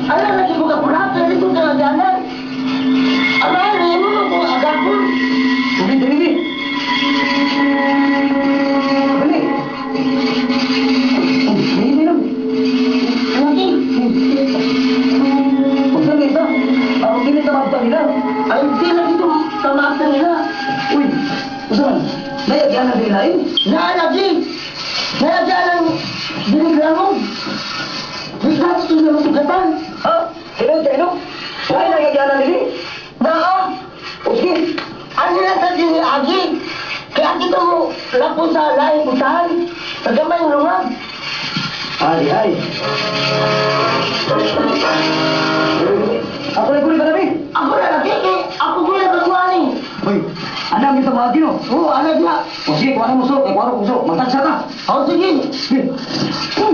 Alam na si buka pula, pero ito ka jalan. Abang, ini mo ko agak pun. Dali. Balik. Minum. Lagi. Huwag ito. Ako ginitamagta nila. Ay, di lagi itu tamasa nila. Uy, usan? Nayagyan na din lain? Lagi. Saya jalan binigrangon. Biglas ito naman sugatan. Ha? Sino? Wala nayagyan na din? Naa. O sige. Ano na sa dini agi? Kaya kita mo lapo sa lahi putahan. Tagamay ng lungag. Ay. Ako na kulit ka namin. Ako na lagi eh. Ako ko na baguani. Uy, anak kita mga tino. Oo, anak niya. O sige, kuha na muso. Kuha na muso. Magtansa ka. Oh, sige. Sige. Oh.